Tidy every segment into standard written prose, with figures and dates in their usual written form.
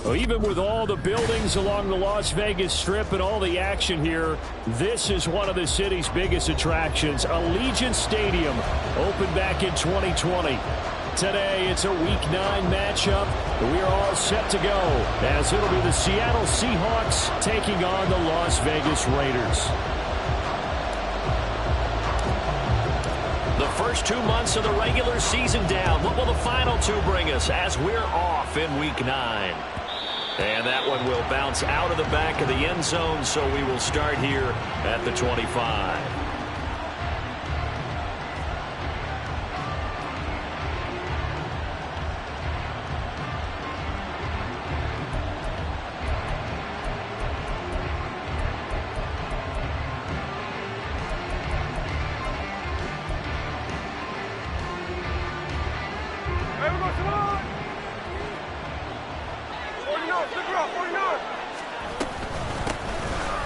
Well, even with all the buildings along the Las Vegas Strip and all the action here, this is one of the city's biggest attractions. Allegiant Stadium opened back in 2020. Today, it's a Week 9 matchup. We are all set to go as it'll be the Seattle Seahawks taking on the Las Vegas Raiders. The first 2 months of the regular season down. What will the final 2 bring us as we're off in Week 9? And that one will bounce out of the back of the end zone, so we will start here at the 25.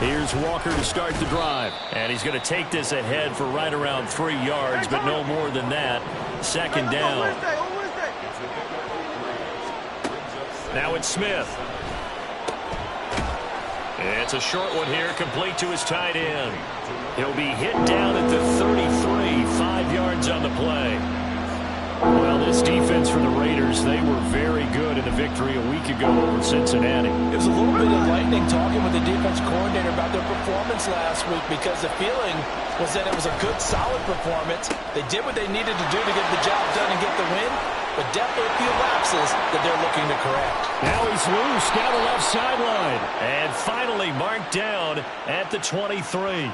Here's Walker to start the drive. And he's going to take this ahead for right around 3 yards, but no more than that. Second down. Now it's Smith. It's a short one here, complete to his tight end. He'll be hit down at the 33, 5 yards on the play. Well, this defense for the Raiders, they were very good in the victory a week ago over Cincinnati. It was a little bit enlightening talking with the defense coordinator about their performance last week, because the feeling was that it was a good, solid performance. They did what they needed to do to get the job done and get the win, but definitely a few lapses that they're looking to correct. Now he's loose down the left sideline. And finally marked down at the 23.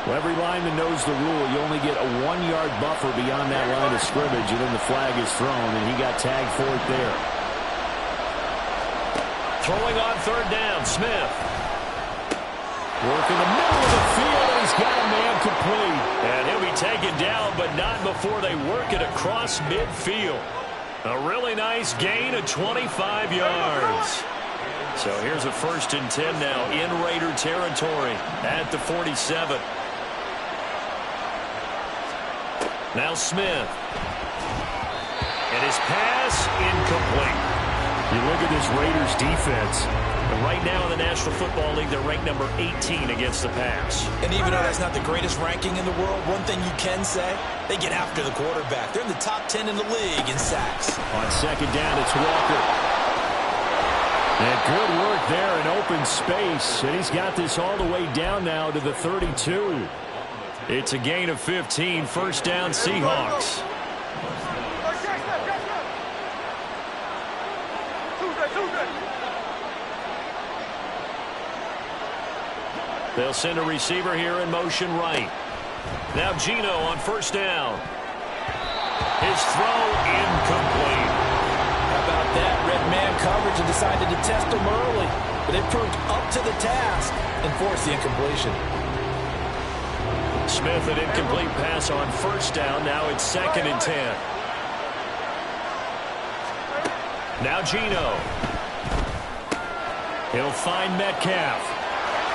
Well, every lineman knows the rule. You only get a 1-yard buffer beyond that line of scrimmage, and then the flag is thrown, and he got tagged for it there. Throwing on third down, Smith. Work in the middle of the field, and he's got a man complete. And he'll be taken down, but not before they work it across midfield. A really nice gain of 25 yards. So here's a 1st and 10 now in Raider territory at the 47. Now Smith. And his pass incomplete. You look at this Raiders defense. And right now in the National Football League, they're ranked number 18 against the pass. And even though that's not the greatest ranking in the world, one thing you can say, they get after the quarterback. They're in the top 10 in the league in sacks. On second down, it's Walker. And good work there in open space. And he's got this all the way down now to the 32. It's a gain of 15, 1st down Seahawks. They'll send a receiver here in motion right. Now Gino on 1st down. His throw incomplete. How about that? Red man coverage and decided to test him early. But they proved up to the task and forced the incompletion. Smith, an incomplete pass on 1st down. Now it's 2nd and 10. Now Gino. He'll find Metcalf.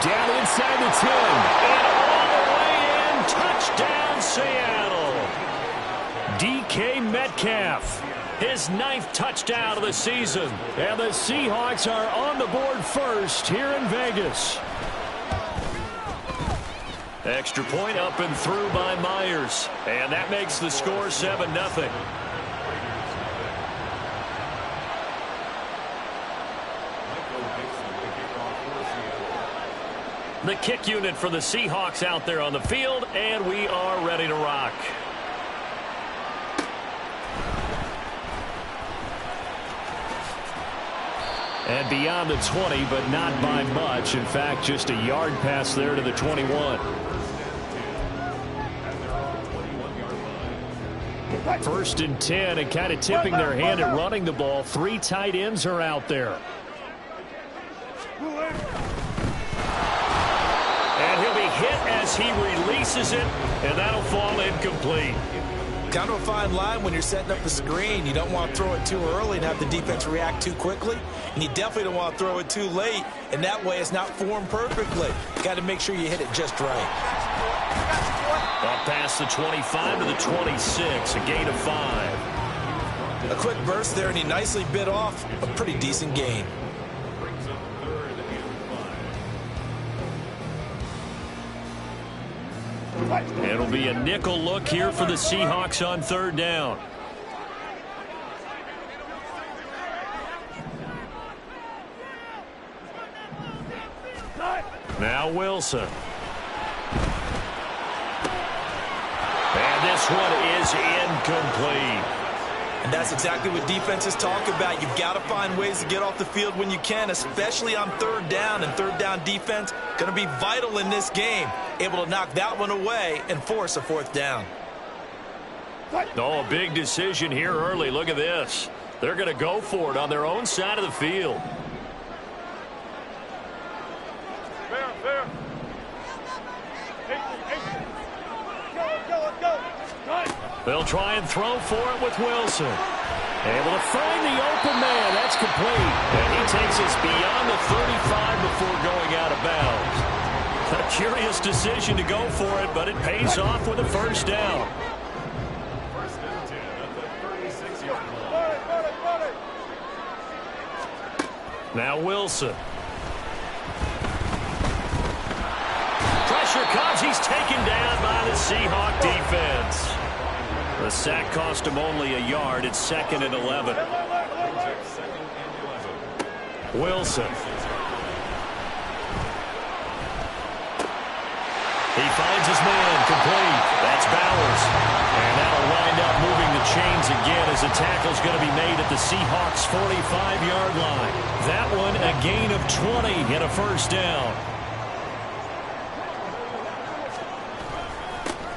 Down inside the 10. And all the way in. Touchdown, Seattle. DK Metcalf. His 9th touchdown of the season. And the Seahawks are on the board first here in Vegas. Extra point up and through by Myers. And that makes the score 7-0. The kick unit for the Seahawks out there on the field, and we are ready to rock. And beyond the 20, but not by much. In fact, just a yard pass there to the 21. 1st and 10, and kind of tipping their hand at running the ball. 3 tight ends are out there. And he'll be hit as he releases it, and that'll fall incomplete. Kind of a fine line when you're setting up the screen. You don't want to throw it too early and have the defense react too quickly. And you definitely don't want to throw it too late, and that way it's not formed perfectly. You got to make sure you hit it just right. Up past the 25 to the 26, a gain of 5. A quick burst there, and he nicely bit off a pretty decent gain. It'll be a nickel look here for the Seahawks on third down. Now Wilson. And this one is incomplete. And that's exactly what defenses talk about. You've got to find ways to get off the field when you can, especially on third down. And third down defense going to be vital in this game. Able to knock that one away and force a fourth down. Oh, a big decision here early. Look at this. They're going to go for it on their own side of the field. They'll try and throw for it with Wilson. Able to find the open man. That's complete. And he takes us beyond the 35 before going out of bounds. A curious decision to go for it, but it pays off with a first down. Now Wilson. Pressure comes. He's taken down by the Seahawk defense. The sack cost him only a yard. It's 2nd and 11. Wilson. He finds his man. Complete. That's Bowers. And that'll wind up moving the chains again as the tackle's going to be made at the Seahawks' 45-yard line. That one a gain of 20 and a first down.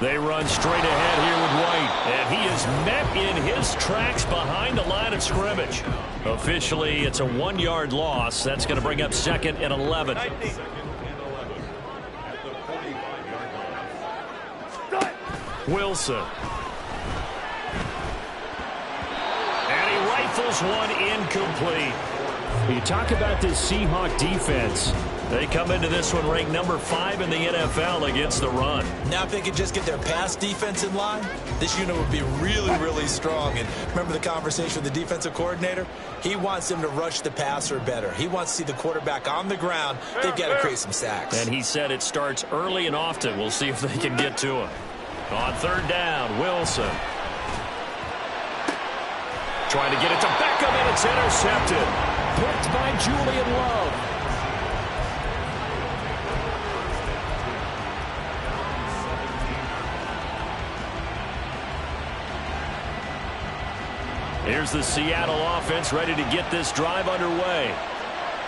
They run straight ahead here with White, and he is met in his tracks behind the line of scrimmage. Officially, it's a 1-yard loss. That's going to bring up 2nd and 11. Wilson. And he rifles one incomplete. You talk about this Seahawk defense. They come into this one ranked number 5 in the NFL against the run. Now if they could just get their pass defense in line, this unit would be really, really strong. And remember the conversation with the defensive coordinator? He wants them to rush the passer better. He wants to see the quarterback on the ground. They've got to create some sacks. And he said it starts early and often. We'll see if they can get to him. On third down, Wilson. Trying to get it to Beckham, and it's intercepted. Picked by Julian Love. Here's the Seattle offense ready to get this drive underway.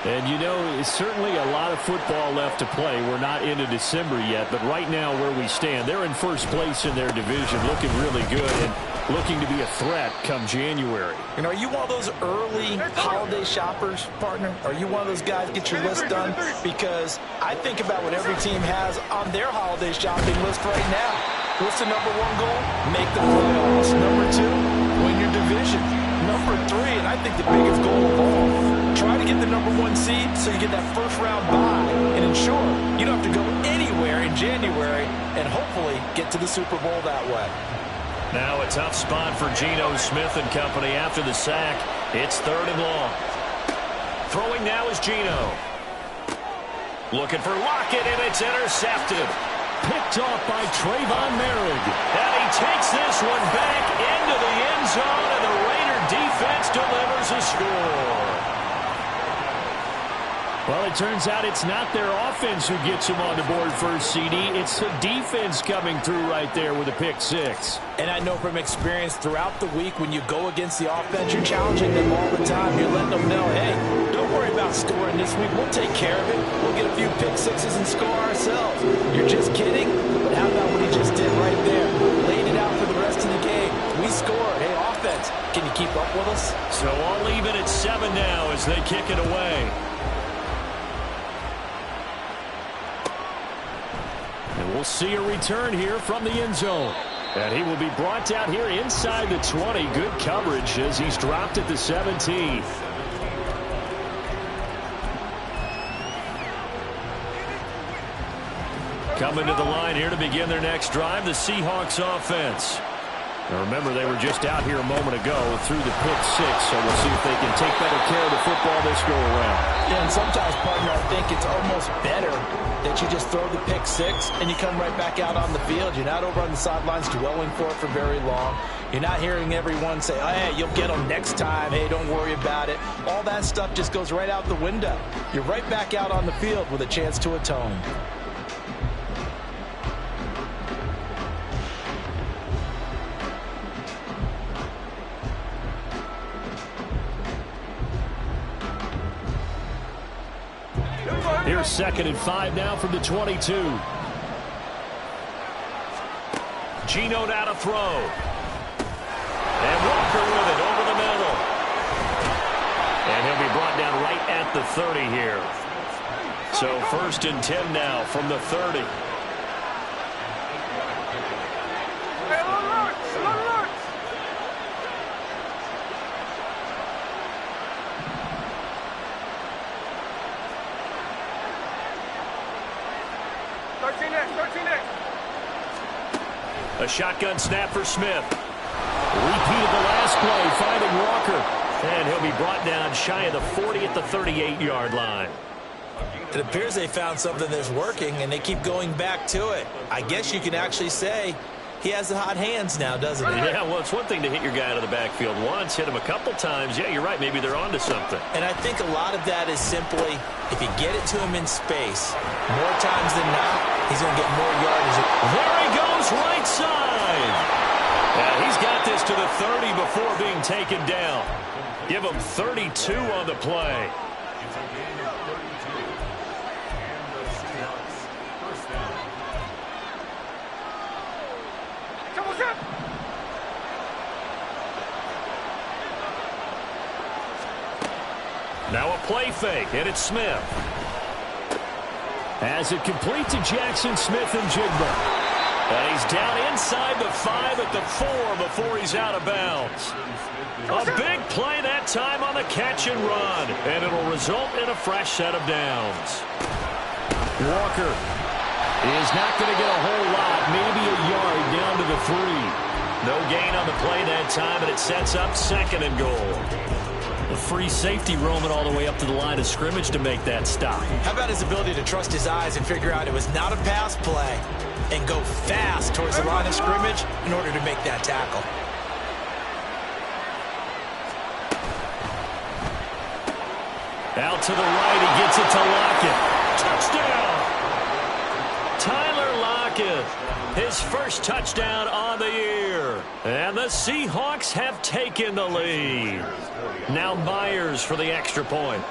And, you know, it's certainly a lot of football left to play. We're not into December yet, but right now where we stand, they're in first place in their division, looking really good and looking to be a threat come January. And are you one of those early holiday shoppers, partner? Are you one of those guys get your list done? Because I think about what every team has on their holiday shopping list right now. What's the number 1 goal? Make the playoffs. Number 2, win your division. Number 3, and I think the biggest goal of all, try to get the number 1 seed so you get that first-round bye and ensure you don't have to go anywhere in January and hopefully get to the Super Bowl that way. Now a tough spot for Geno Smith and company after the sack. It's 3rd and long. Throwing now is Geno. Looking for Lockett, and it's intercepted. Picked off by Trayvon Merrick. And he takes this one back into the end zone, and the Raider defense delivers a score. Well, it turns out it's not their offense who gets them on the board first, CD. It's the defense coming through right there with a pick 6. And I know from experience throughout the week when you go against the offense, you're challenging them all the time. You're letting them know, hey, don't worry about scoring this week. We'll take care of it. We'll get a few pick 6s and score ourselves. You're just kidding? But how about what he just did right there? Laid it out for the rest of the game. We scored. Hey, offense, can you keep up with us? So I'll leave it at 7 now as they kick it away. And we'll see a return here from the end zone. And he will be brought down here inside the 20. Good coverage as he's dropped at the 17. Coming to the line here to begin their next drive, the Seahawks offense. Now remember, they were just out here a moment ago through the pick six, so we'll see if they can take better care of the football this go around. Yeah, and sometimes, partner, I think it's almost better that you just throw the pick six and you come right back out on the field. You're not over on the sidelines dwelling for it for very long. You're not hearing everyone say, oh, hey, you'll get them next time. Hey, don't worry about it. All that stuff just goes right out the window. You're right back out on the field with a chance to atone. Here's 2nd and 5 now from the 22. Geno now to throw. And Walker with it over the middle. And he'll be brought down right at the 30 here. So 1st and 10 now from the 30. A shotgun snap for Smith. Repeated the last play, finding Walker. And he'll be brought down shy of the 40 at the 38-yard line. It appears they found something that's working, and they keep going back to it. I guess you can actually say he has the hot hands now, doesn't he? Yeah, well, it's one thing to hit your guy out of the backfield once, hit him a couple times. Yeah, you're right. Maybe they're onto something. And I think a lot of that is simply if you get it to him in space, more times than not, he's going to get more yardage. There he goes, right side. He's got this to the 30 before being taken down. Give him 32 on the play. Now a play fake, and it's Smith. As it complete to Jackson Smith and Jigba. And he's down inside the 5 at the 4 before he's out of bounds. A big play that time on the catch and run. And it'll result in a fresh set of downs. Walker is not going to get a whole lot, maybe a yard down to the 3. No gain on the play that time, and it sets up 2nd and goal. A free safety roaming all the way up to the line of scrimmage to make that stop. How about his ability to trust his eyes and figure out it was not a pass play and go fast towards the line of scrimmage in order to make that tackle. Out to the right, he gets it to Lockett. Touchdown! Tyler Lockett, his first touchdown on the year. And the Seahawks have taken the lead. Now Myers for the extra point.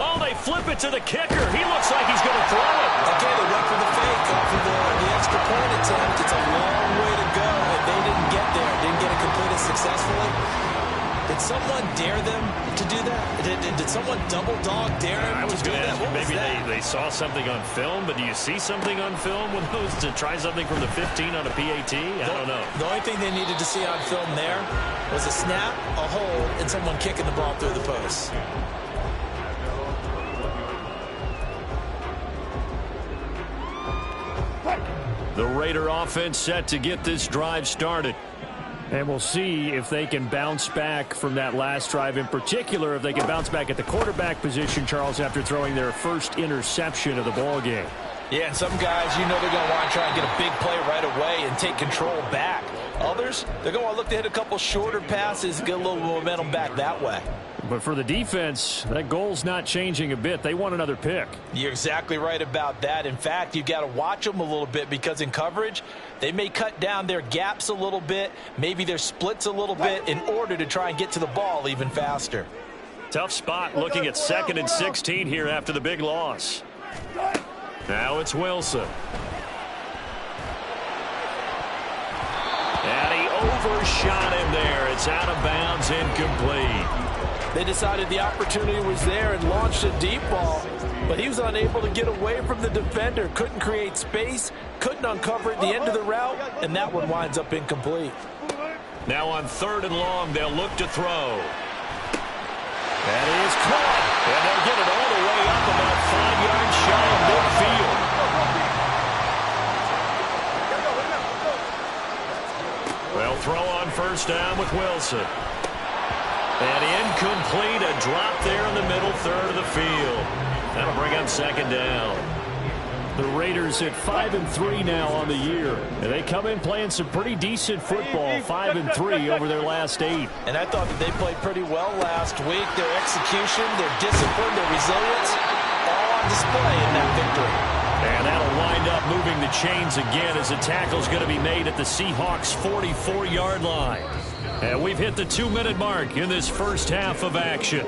Oh, they flip it to the kicker. He looks like he's going to throw it. Okay, they went for the fake off of the extra point attempt. It's a long way to go, and they didn't get there. Didn't get it completed successfully. Did someone dare them to do that? Did someone double dog dare them to do that? What maybe was that? they saw something on film, but do you see something on film with those to try something from the 15 on a PAT? I don't know. The only thing they needed to see on film there was a snap, a hold, and someone kicking the ball through the post. The Raider offense set to get this drive started. And we'll see if they can bounce back from that last drive, in particular if they can bounce back at the quarterback position, Charles, after throwing their first interception of the ball game. Yeah, and some guys, you know they're going to want to try and get a big play right away and take control back. Others, they're going to look to hit a couple shorter passes, get a little momentum back that way. But for the defense, that goal's not changing a bit. They want another pick. You're exactly right about that. In fact, you've got to watch them a little bit because in coverage, they may cut down their gaps a little bit, maybe their splits a little bit in order to try and get to the ball even faster. Tough spot looking at 2nd and 16 here after the big loss. Now it's Wilson. And he overshot him there. It's out of bounds, incomplete. They decided the opportunity was there and launched a deep ball, but he was unable to get away from the defender, couldn't create space, couldn't uncover at the end of the route, and that one winds up incomplete. Now on 3rd and long, they'll look to throw. That is caught, and they'll get it all the way up about 5 yards shy of midfield. first down with Wilson. And incomplete, a drop there in the middle third of the field. That'll bring up second down. The Raiders at 5-3 now on the year. And they come in playing some pretty decent football, 5-3 over their last 8. And I thought that they played pretty well last week. Their execution, their discipline, their resilience, all on display in that victory. And that'll wind up moving the chains again as the tackle's going to be made at the Seahawks' 44-yard line. And we've hit the 2-minute mark in this first half of action.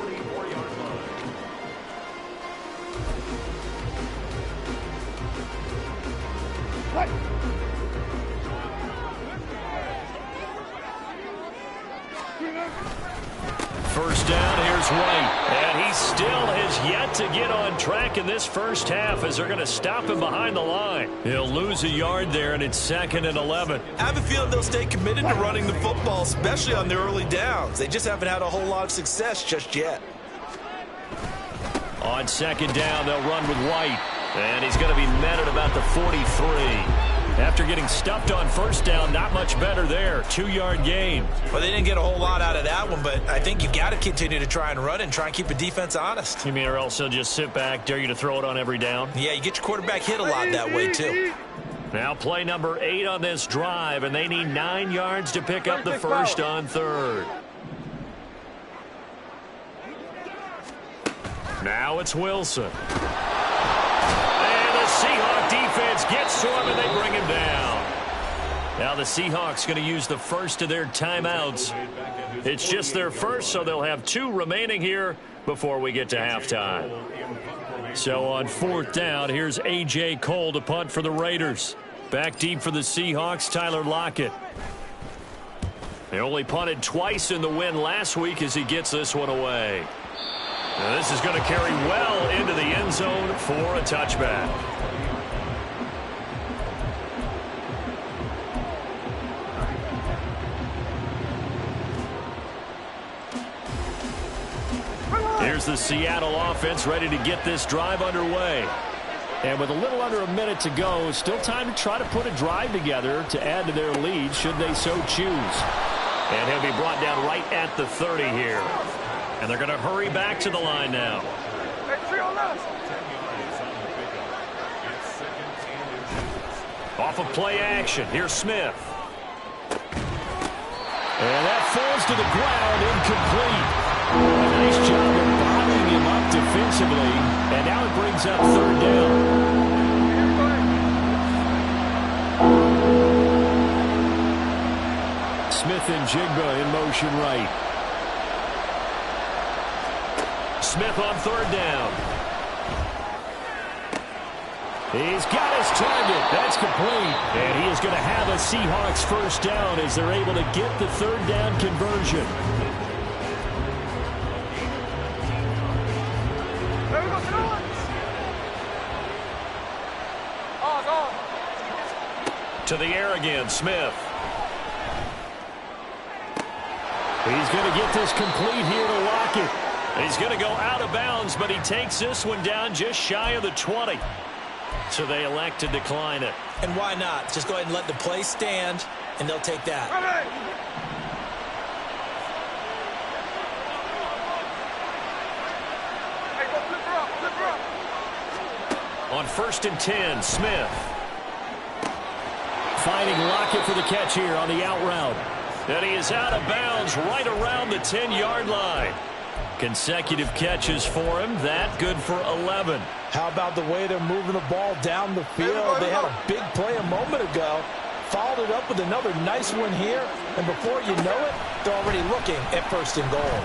First down, here's White. And he still has yet to get on track in this first half as they're going to stop him behind the line. He'll lose a yard there, and it's 2nd and 11. I have a feeling they'll stay committed to running the football, especially on their early downs. They just haven't had a whole lot of success just yet. On 2nd down, they'll run with White. And he's going to be met at about the 43. After getting stuffed on first down, not much better there. 2-yard gain. Well, they didn't get a whole lot out of that one, but I think you've got to continue to try and run and try and keep the defense honest. You mean or else they'll just sit back, dare you to throw it on every down? Yeah, you get your quarterback hit a lot that way, too. Now play number 8 on this drive, and they need 9 yards to pick up the first on 3rd. Now it's Wilson. And the Seahawk defense gets to him, and they bring him down. Now the Seahawks going to use the first of their timeouts. It's just their first, so they'll have 2 remaining here before we get to halftime. So on 4th down, here's A.J. Cole to punt for the Raiders. Back deep for the Seahawks, Tyler Lockett. They only punted twice in the win last week as he gets this one away. Now this is going to carry well into the end zone for a touchback. Here's the Seattle offense ready to get this drive underway. And with a little under a minute to go, still time to try to put a drive together to add to their lead should they so choose. And he'll be brought down right at the 30 here. And they're going to hurry back to the line now. Off of play action, here's Smith. And that falls to the ground, incomplete. A nice job of bottling him up defensively. And now it brings up 3rd down. Smith and Jigba in motion right. Smith on 3rd down. He's got his target. That's complete. And he is going to have a Seahawks first down as they're able to get the 3rd down conversion. To the air again, Smith. He's going to get this complete here to Lockett. He's going to go out of bounds, but he takes this one down just shy of the 20. So they elect to decline it. And why not? Just go ahead and let the play stand, and they'll take that. On 1st and 10, Smith. Finding Lockett for the catch here on the out route. And he is out of bounds right around the 10-yard line. Consecutive catches for him. That good for 11. How about the way they're moving the ball down the field? They had a big play a moment ago. Followed it up with another nice one here. And before you know it, they're already looking at 1st and goal.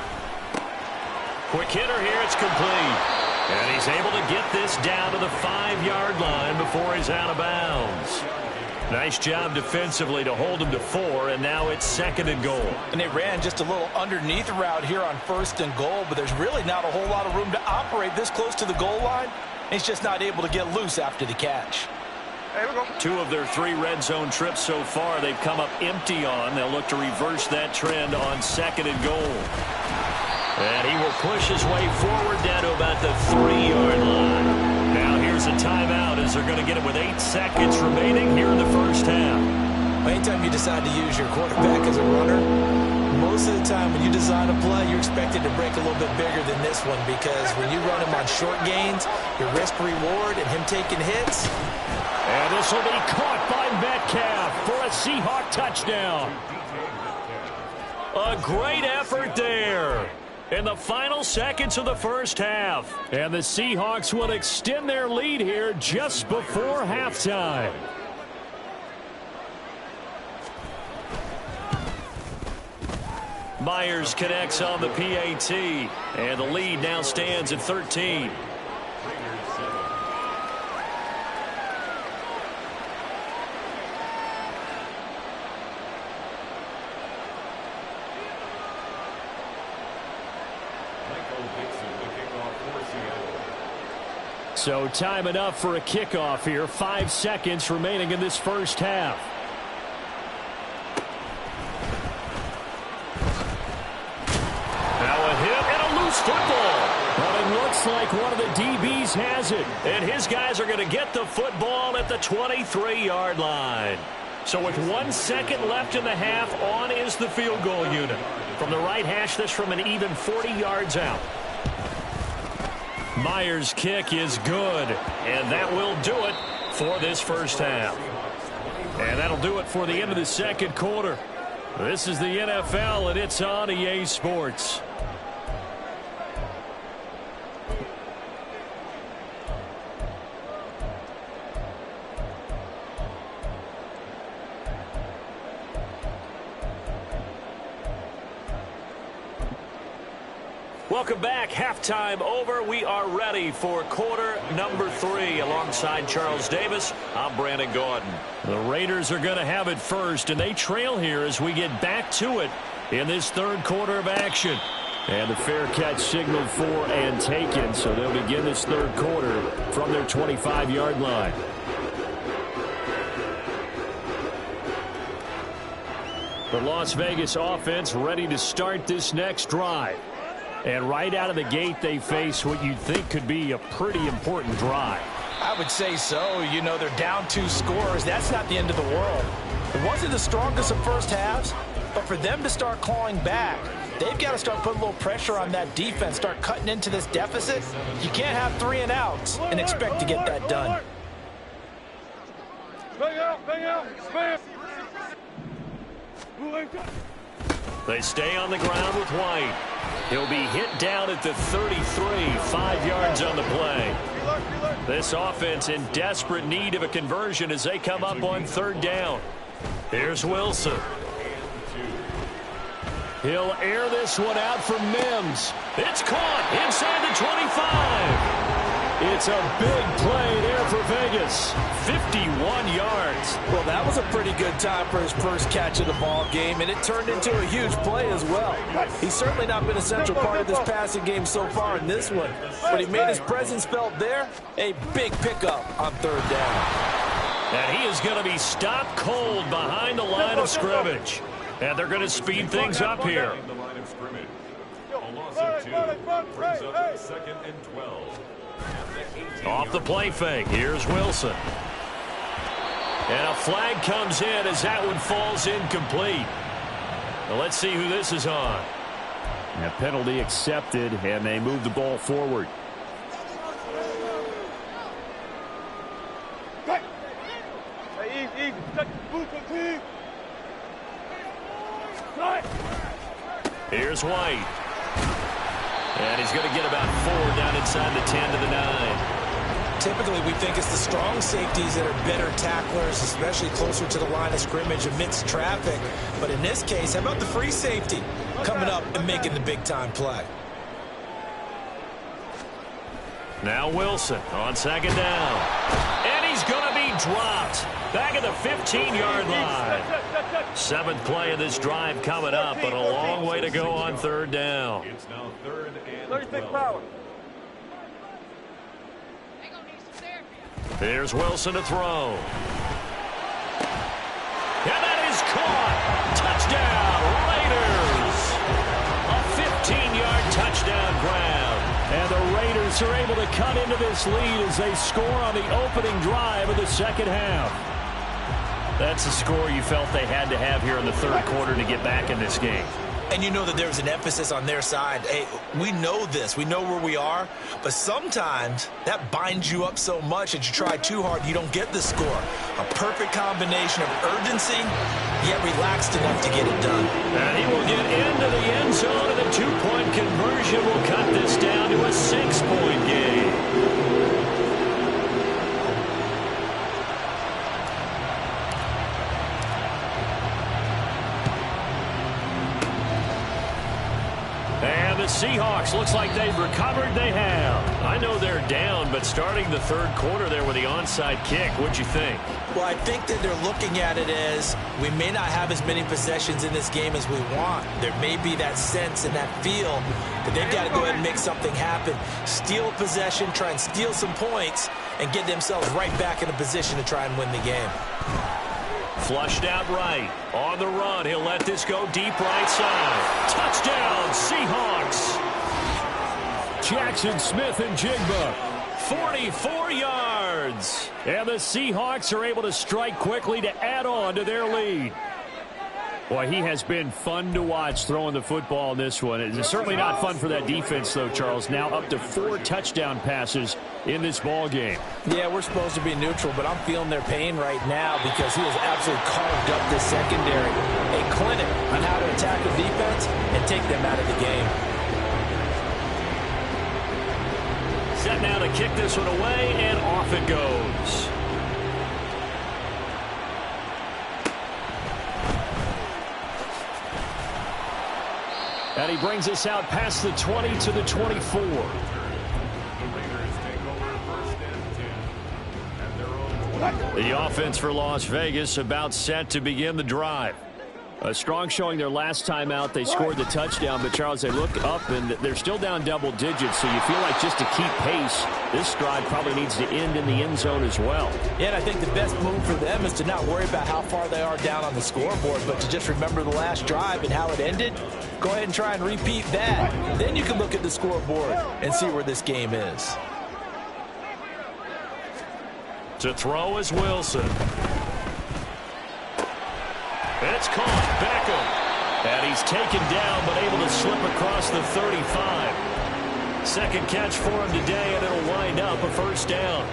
Quick hitter here. It's complete. And he's able to get this down to the 5-yard line before he's out of bounds. Nice job defensively to hold him to 4, and now it's 2nd and goal. And they ran just a little underneath route here on 1st and goal, but there's really not a whole lot of room to operate this close to the goal line. He's just not able to get loose after the catch. 2 of their 3 red zone trips so far they've come up empty on. They'll look to reverse that trend on 2nd and goal. And he will push his way forward down to about the 3-yard line. Now here's a timeout as they're going to get it with 8 seconds remaining here in the first half. Anytime you decide to use your quarterback as a runner, most of the time when you design a play, you're expected to break a little bit bigger than this one, because when you run him on short gains, your risk-reward and him taking hits. And this will be caught by Metcalf for a Seahawk touchdown. A great effort there in the final seconds of the first half. And the Seahawks will extend their lead here just before halftime. Myers connects on the PAT, and the lead now stands at 13. So time enough for a kickoff here. 5 seconds remaining in this first half. Football. Well, it looks like one of the DBs has it. And his guys are going to get the football at the 23-yard line. So with 1 second left in the half, on is the field goal unit. From the right hash, this from an even 40 yards out. Myers' kick is good. And that will do it for this first half. And that'll do it for the end of the second quarter. This is the NFL, and it's on EA Sports. Welcome back. Halftime over. We are ready for quarter number 3. Alongside Charles Davis, I'm Brandon Gordon. The Raiders are going to have it first, and they trail here as we get back to it in this third quarter of action. And the fair catch signaled for and taken, so they'll begin this third quarter from their 25-yard line. The Las Vegas offense ready to start this next drive. And right out of the gate, they face what you'd think could be a pretty important drive. I would say so. You know, they're down 2 scores. That's not the end of the world. It wasn't the strongest of first halves, but for them to start clawing back, they've got to start putting a little pressure on that defense, start cutting into this deficit. You can't have 3 and outs and expect to get that done. They stay on the ground with White. He'll be hit down at the 33, 5 yards on the play. This offense in desperate need of a conversion as they come up on third down. Here's Wilson. He'll air this one out for Mims. It's caught inside the 25. It's a big play there for Vegas. 51 yards. Well, that was a pretty good time for his first catch of the ball game, and it turned into a huge play as well. He's certainly not been a central part of this passing game so far in this one, but he made his presence felt there. A big pickup on third down. And he is going to be stopped cold behind the line of scrimmage. And they're going to speed things up here. A loss of 2 brings up 2nd and 12. Off the play fake, here's Wilson. And a flag comes in as that one falls incomplete. Now let's see who this is on. A penalty accepted, and they move the ball forward. Here's White. And he's going to get about 4 down inside the 10 to the 9. Typically, we think it's the strong safeties that are better tacklers, especially closer to the line of scrimmage amidst traffic. But in this case, how about the free safety coming up and making the big-time play? Now Wilson on second down. And he's going to be dropped back at the 15-yard line. 7th play of this drive coming up, but a long way to go on third down. It's now 3rd and 36 power. Here's Wilson to throw. And that is caught. Touchdown, Raiders. A 15-yard touchdown grab. And the Raiders are able to cut into this lead as they score on the opening drive of the second half. That's a score you felt they had to have here in the third quarter to get back in this game. And you know that there was an emphasis on their side. Hey, we know this. We know where we are. But sometimes that binds you up so much that you try too hard, you don't get the score. A perfect combination of urgency, yet relaxed enough to get it done. And he will get into the end zone, and the two-point conversion will cut this down to a 6-point game. Seahawks, looks like they've recovered. They have. I know they're down, but starting the third quarter there with the onside kick, what'd you think? Well, I think that they're looking at it as we may not have as many possessions in this game as we want. There may be that sense and that feel that they've got to go ahead and make something happen. Steal possession, try and steal some points, and get themselves right back in a position to try and win the game. Flushed out right. On the run. He'll let this go deep right side. Touchdown, Seahawks. Jackson Smith and Jigba. 44 yards. And the Seahawks are able to strike quickly to add on to their lead. Boy, he has been fun to watch throwing the football in this one. It's certainly not fun for that defense, though, Charles. Now up to 4 touchdown passes in this ball game. Yeah, we're supposed to be neutral, but I'm feeling their pain right now because he has absolutely carved up this secondary. A clinic on how to attack the defense and take them out of the game. Set now to kick this one away, and off it goes. And he brings us out past the 20 to the 24. The Raiders take over first and 10 at their own 20. The offense for Las Vegas about set to begin the drive. A strong showing their last time out. They scored the touchdown, but, Charles, they look up, and they're still down double digits, so you feel like just to keep pace, this drive probably needs to end in the end zone as well. Yeah, and I think the best move for them is to not worry about how far they are down on the scoreboard, but to just remember the last drive and how it ended. Go ahead and try and repeat that. Then you can look at the scoreboard and see where this game is. To throw is Wilson. It's caught. Beckham. And he's taken down, but able to slip across the 35. Second catch for him today, and it'll wind up a first down.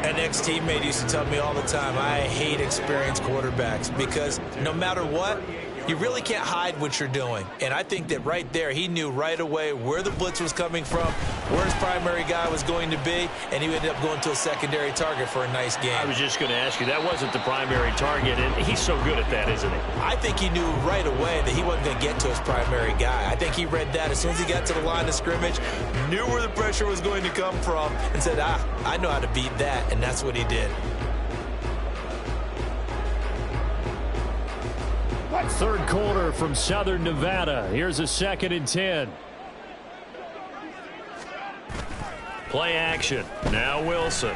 An ex-teammate used to tell me all the time, I hate experienced quarterbacks because no matter what, you really can't hide what you're doing. And I think that right there, he knew right away where the blitz was coming from, where his primary guy was going to be, and he ended up going to a secondary target for a nice game. I was just going to ask you, that wasn't the primary target, and he's so good at that, isn't he? I think he knew right away that he wasn't going to get to his primary guy. I think he read that as soon as he got to the line of scrimmage, knew where the pressure was going to come from, and said, I know how to beat that, and that's what he did. Third quarter from Southern Nevada. Here's a 2nd and 10. Play action. Now Wilson.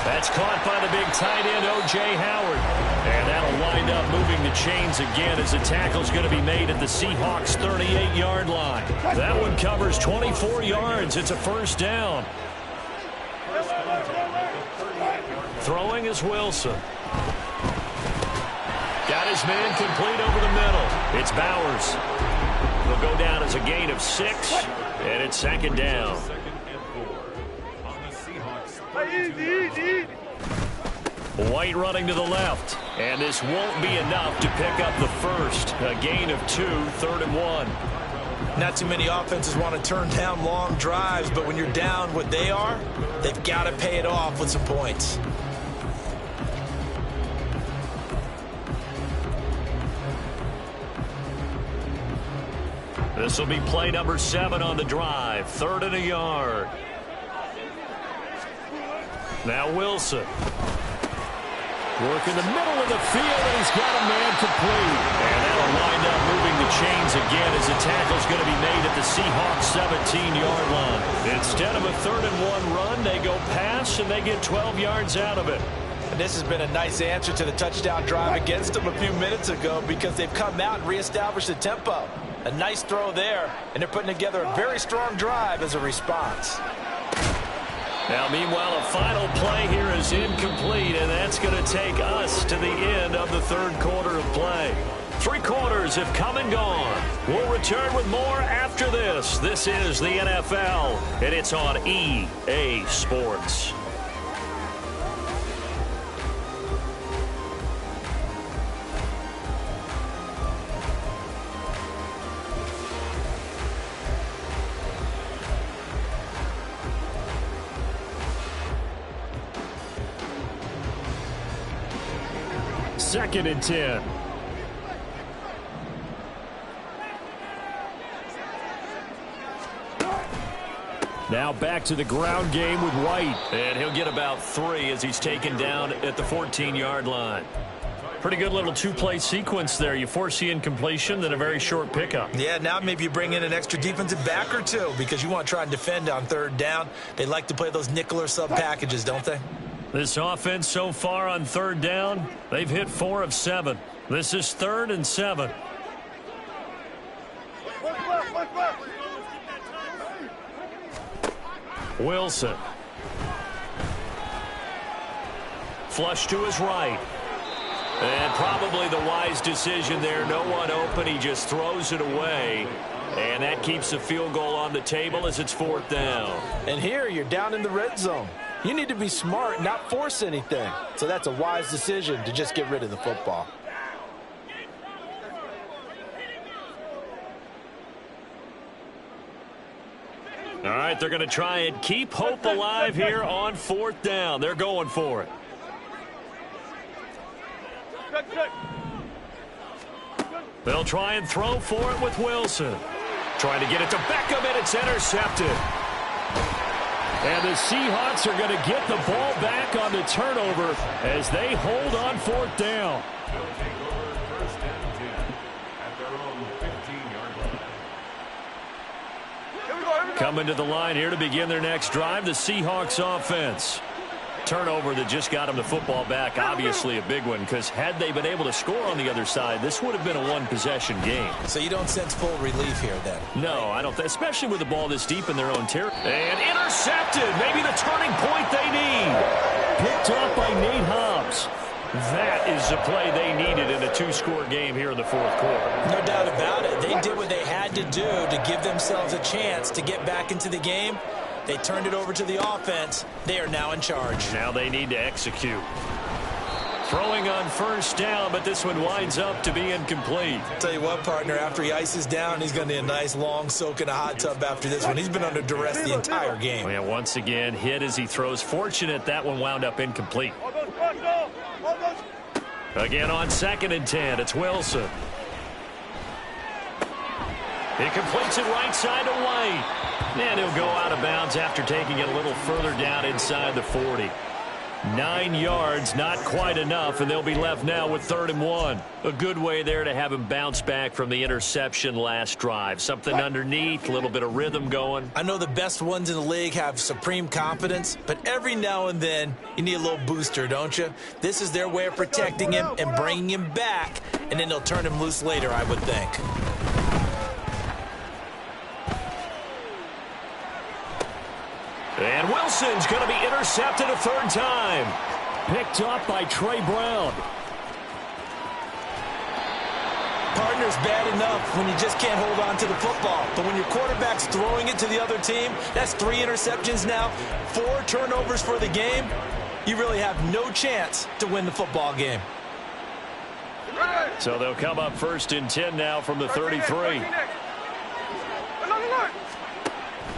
That's caught by the big tight end, O.J. Howard. And that'll wind up moving the chains again as the tackle's going to be made at the Seahawks' 38-yard line. That one covers 24 yards. It's a first down. Throwing is Wilson. Got his man complete over the middle. It's Bowers. He'll go down as a gain of 6, and it's second down. Second and 4 on the Seahawks. White running to the left, and this won't be enough to pick up the first. A gain of 2, 3rd and 1. Not too many offenses want to turn down long drives, but when you're down what they are, they've got to pay it off with some points. This will be play number 7 on the drive. 3rd and a yard. Now Wilson. Work in the middle of the field, and he's got a man complete. And that'll wind up moving the chains again as the tackle's going to be made at the Seahawks' 17-yard line. Instead of a 3rd and 1 run, they go pass, and they get 12 yards out of it. And this has been a nice answer to the touchdown drive against them a few minutes ago because they've come out and reestablished the tempo. A nice throw there, and they're putting together a very strong drive as a response. Now, meanwhile, a final play here is incomplete, and that's going to take us to the end of the third quarter of play. 3 quarters have come and gone. We'll return with more after this. This is the NFL, and it's on EA Sports. Second and 10. Now back to the ground game with White. And he'll get about 3 as he's taken down at the 14-yard line. Pretty good little 2-play sequence there. You force the incompletion, then a very short pickup. Yeah, now maybe you bring in an extra defensive back or 2 because you want to try and defend on third down. They like to play those nickel or sub packages, don't they? This offense so far on third down, they've hit 4 of 7. This is 3rd and 7. Wilson. Flush to his right. And probably the wise decision there. No one open. He just throws it away. And that keeps the field goal on the table as it's 4th down. And here you're down in the red zone. You need to be smart, not force anything. So that's a wise decision to just get rid of the football. All right, they're going to try and keep hope alive here on 4th down. They're going for it. They'll try and throw for it with Wilson. Trying to get it to Beckham, and it's intercepted. And the Seahawks are going to get the ball back on the turnover as they hold on 4th down. They'll take over 1st and 10 at their own 15-yard line. Coming to the line here to begin their next drive, the Seahawks offense. Turnover that just got them the football back, obviously a big one, because had they been able to score on the other side, this would have been a one-possession game. So you don't sense full relief here then? No, I don't, especially with the ball this deep in their own territory. And intercepted, maybe the turning point they need. Picked up by Nate Hobbs. That is the play they needed in a 2-score game here in the 4th quarter. No doubt about it. They did what they had to do to give themselves a chance to get back into the game. They turned it over to the offense. They are now in charge. Now they need to execute. Throwing on 1st down, but this one winds up to be incomplete. Tell you what, partner, after he ices down, he's going to need a nice long soak in a hot tub after this one. He's been under duress the entire game. Yeah, once again, hit as he throws. Fortunate that one wound up incomplete. Again on 2nd and 10, it's Wilson. He completes it right side to White. And he'll go out of bounds after taking it a little further down inside the 40. 9 yards, not quite enough, and they'll be left now with 3rd and 1. A good way there to have him bounce back from the interception last drive. Something underneath, a little bit of rhythm going. I know the best ones in the league have supreme confidence, but every now and then you need a little booster, don't you? This is their way of protecting him and bringing him back, and then they'll turn him loose later, I would think. And Wilson's going to be intercepted a 3rd time. Picked up by Trey Brown. Partner's bad enough when you just can't hold on to the football. But when your quarterback's throwing it to the other team, that's 3 interceptions now, 4 turnovers for the game. You really have no chance to win the football game. So they'll come up 1st and 10 now from the 33.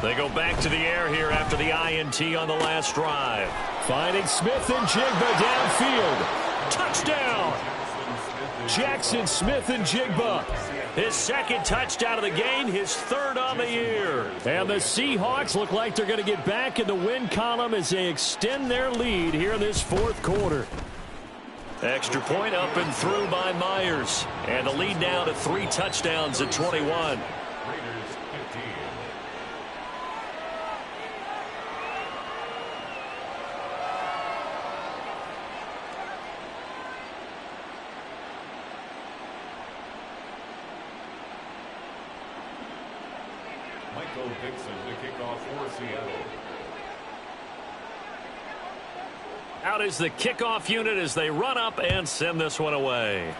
They go back to the air here after the INT on the last drive. Finding Smith and Jigba downfield. Touchdown! Jackson Smith and Jigba. His 2nd touchdown of the game, his 3rd on the year. And the Seahawks look like they're going to get back in the win column as they extend their lead here in this 4th quarter. Extra point up and through by Myers. And the lead now to 3 touchdowns at 21. Dixon to kick off for Seattle. Out is the kickoff unit as they run up and send this one away.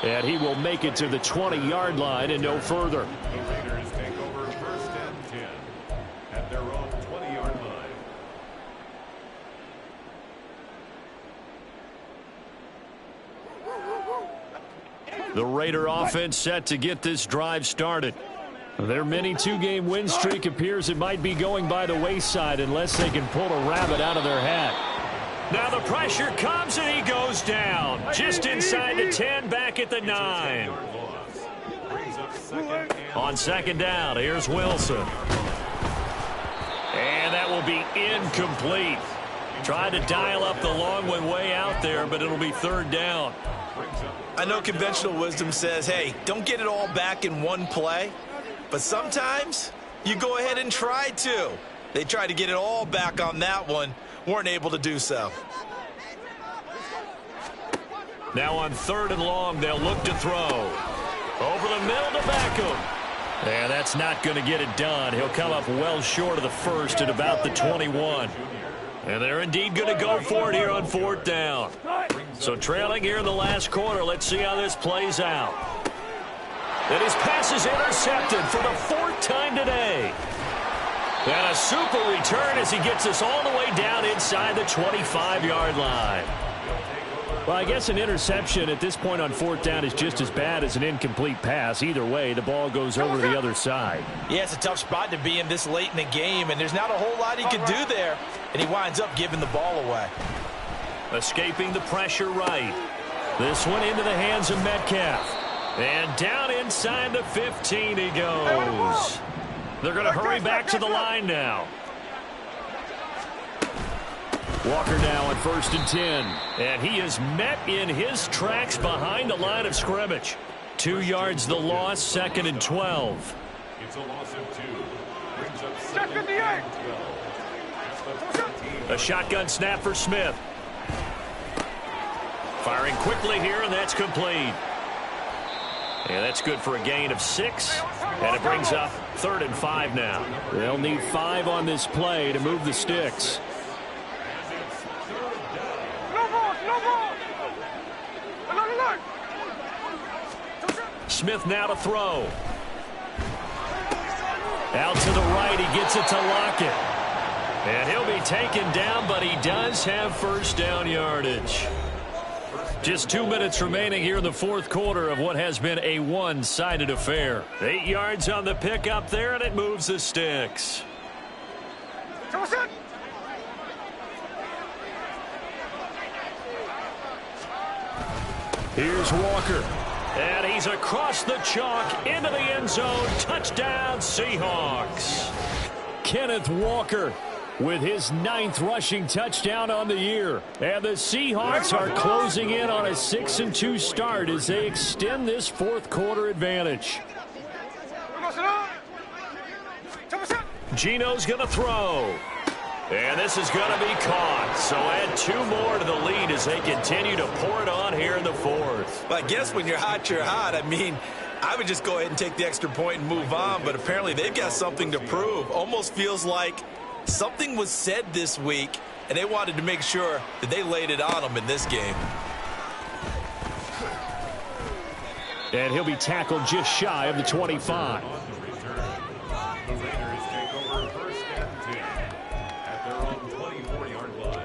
And he will make it to the 20-yard line and no further. The Raiders take over first and 10 at their own 20-yard line. The Raider offense set to get this drive started. Their mini two-game win streak appears it might be going by the wayside unless they can pull a rabbit out of their hat. Now the pressure comes and he goes down. Just inside the 10, back at the 9. On second down, here's Wilson. And that will be incomplete. Tried to dial up the long one way out there, but it'll be third down. I know conventional wisdom says, hey, don't get it all back in one play. But sometimes you go ahead and try to. They tried to get it all back on that one. Weren't able to do so. Now on third and long, they'll look to throw. Over the middle to Beckham. And that's not going to get it done. He'll come up well short of the first at about the 21. And they're indeed going to go for it here on fourth down. So trailing here in the last quarter, let's see how this plays out. And his pass is intercepted for the fourth time today. And a super return as he gets us all the way down inside the 25-yard line. Well, I guess an interception at this point on fourth down is just as bad as an incomplete pass. Either way, the ball goes over to the other side. Yeah, it's a tough spot to be in this late in the game, and there's not a whole lot he can do there. And he winds up giving the ball away. Escaping the pressure right. This one into the hands of Metcalf. And down inside the 15 he goes. They're going to hurry back to the line now. Walker now on first and 10. And he is met in his tracks behind the line of scrimmage. 2 yards the loss, second and 12. It's a loss of 2. Brings up second and 12. A shotgun snap for Smith. Firing quickly here, and that's complete. And that's good for a gain of 6. And it brings up third and 5 now. They'll need 5 on this play to move the sticks. Smith now to throw. Out to the right, he gets it to Lockett. And he'll be taken down, but he does have first down yardage. Just 2 minutes remaining here in the fourth quarter of what has been a one-sided affair. 8 yards on the pickup there, and it moves the sticks. Here's Walker. And he's across the chalk into the end zone. Touchdown, Seahawks. Kenneth Walker with his 9th rushing touchdown on the year. And the Seahawks are closing in on a 6-2 start as they extend this fourth quarter advantage. Gino's going to throw. And this is going to be caught. So add 2 more to the lead as they continue to pour it on here in the fourth. Well, I guess when you're hot, you're hot. I mean, I would just go ahead and take the extra point and move on, but apparently they've got something to prove. Almost feels like something was said this week, and they wanted to make sure that they laid it on them in this game. And he'll be tackled just shy of the 25. The Raiders take over first and 10 at their own 24-yard line.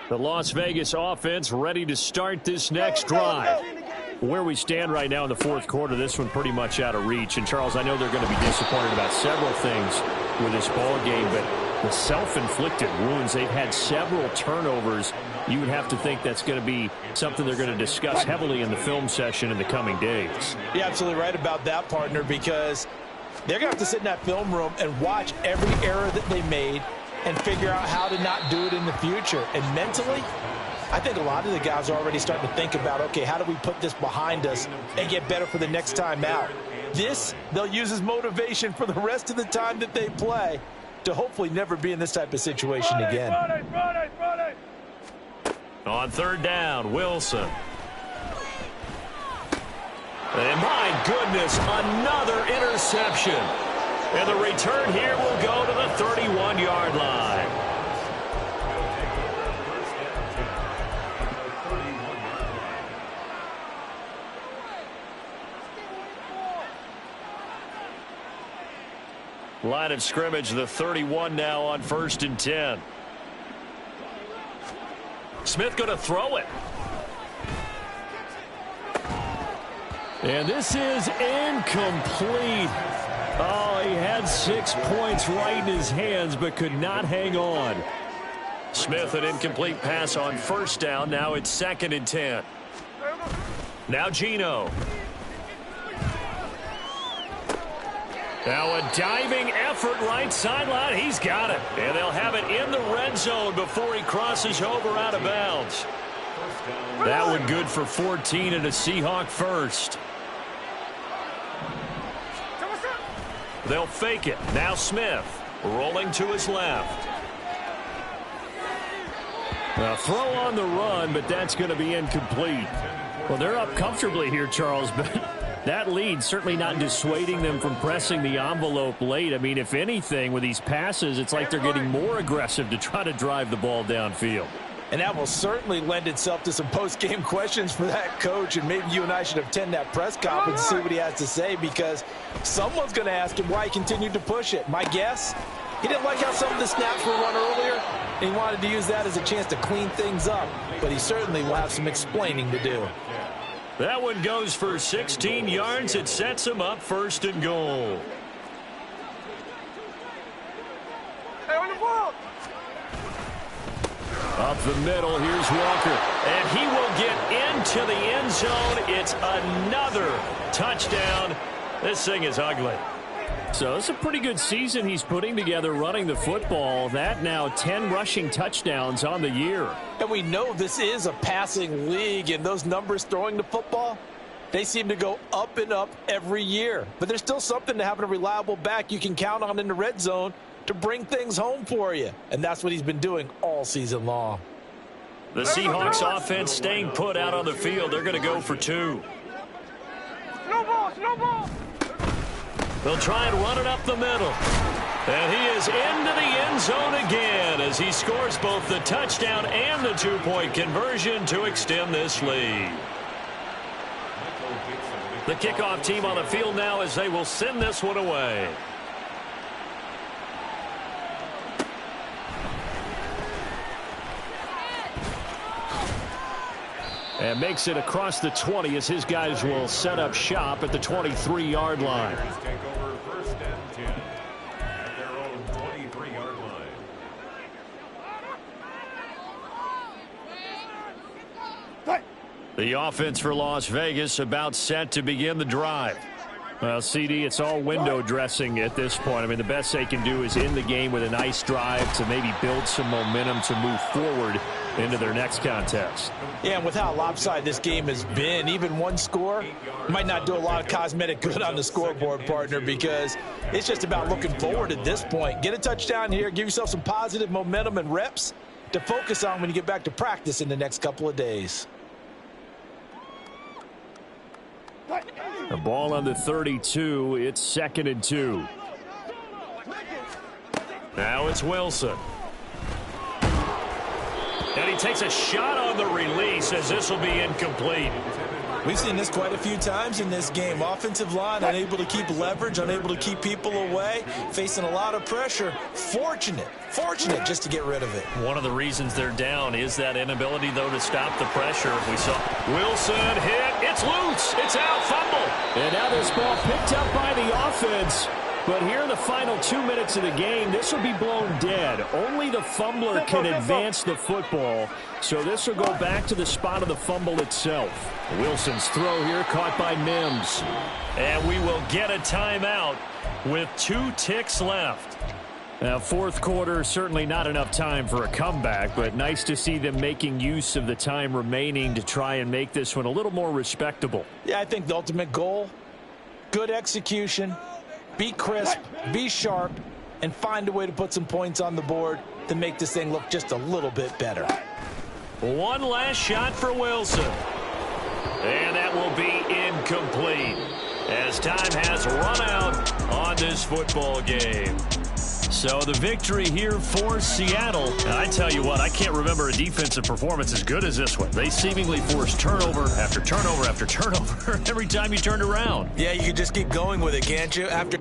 The Las Vegas offense ready to start this next drive. Where we stand right now in the fourth quarter, this one pretty much out of reach. And, Charles, I know they're going to be disappointed about several things with this ball game, but the self-inflicted wounds, they've had several turnovers. You would have to think that's going to be something they're going to discuss heavily in the film session in the coming days. You're absolutely right about that, partner, because they're going to have to sit in that film room and watch every error that they made and figure out how to not do it in the future. And mentally, I think a lot of the guys are already starting to think about, okay, how do we put this behind us and get better for the next time out? This, they'll use as motivation for the rest of the time that they play. to hopefully never be in this type of situation again. On third down, Wilson. And my goodness, another interception. And the return here will go to the 31-yard line. Line of scrimmage, the 31 now on 1st and 10. Smith going to throw it. And this is incomplete. Oh, he had 6 points right in his hands, but could not hang on. Smith, an incomplete pass on 1st down. Now it's 2nd and 10. Now Geno. Now a diving effort right sideline. He's got it. And they'll have it in the red zone before he crosses over out of bounds. That one good for 14 and a Seahawk first. They'll fake it. Now Smith rolling to his left. Now throw on the run, but that's going to be incomplete. Well, they're up comfortably here, Charles, but that lead certainly not dissuading them from pressing the envelope late. I mean, if anything, with these passes, it's like they're getting more aggressive to try to drive the ball downfield. And that will certainly lend itself to some post-game questions for that coach, and maybe you and I should attend that press conference and see what he has to say, because someone's going to ask him why he continued to push it. My guess, he didn't like how some of the snaps were run earlier, and he wanted to use that as a chance to clean things up, but he certainly will have some explaining to do. That one goes for 16 yards. It sets him up 1st and goal. Up the middle, here's Walker. And he will get into the end zone. It's another touchdown. This thing is ugly. So it's a pretty good season he's putting together running the football. That now 10 rushing touchdowns on the year. And we know this is a passing league, and those numbers throwing the football, they seem to go up and up every year. But there's still something to having a reliable back you can count on in the red zone to bring things home for you. And that's what he's been doing all season long. The Seahawks offense staying put out on the field. They're going to go for 2. Slow ball. They'll try and run it up the middle. And he is into the end zone again as he scores both the touchdown and the 2-point conversion to extend this lead. The kickoff team on the field now as they will send this one away. And makes it across the 20 as his guys will set up shop at the 23-yard line. Take over 1st and 10 at their own 23-yard line. The offense for Las Vegas about set to begin the drive. Well, CD, it's all window dressing at this point. I mean, the best they can do is end the game with a nice drive to maybe build some momentum to move forward into their next contest. Yeah, and with how lopsided this game has been, even one score might not do a lot of cosmetic good on the scoreboard, partner, because it's just about looking forward at this point. Get a touchdown here, give yourself some positive momentum and reps to focus on when you get back to practice in the next couple of days. The ball on the 32. It's 2nd and 2. Now it's Wilson. And he takes a shot on the release as this will be incomplete. We've seen this quite a few times in this game. Offensive line unable to keep leverage, unable to keep people away, facing a lot of pressure. Fortunate just to get rid of it. One of the reasons they're down is that inability, though, to stop the pressure. We saw Wilson hit. It's loose. It's out. Fumble. And now this ball picked up by the offense. But here in the final 2 minutes of the game, this will be blown dead. Only the fumbler can advance the football. So this will go back to the spot of the fumble itself. Wilson's throw here caught by Mims. And we will get a timeout with 2 ticks left. Now, fourth quarter, certainly not enough time for a comeback, but nice to see them making use of the time remaining to try and make this one a little more respectable. Yeah, I think the ultimate goal, good execution, be crisp, be sharp, and find a way to put some points on the board to make this thing look just a little bit better. One last shot for Wilson. And that will be incomplete as time has run out on this football game. So the victory here for Seattle. And I tell you what, I can't remember a defensive performance as good as this one. They seemingly forced turnover after turnover after turnover every time you turned around. Yeah, you can just keep going with it, can't you? After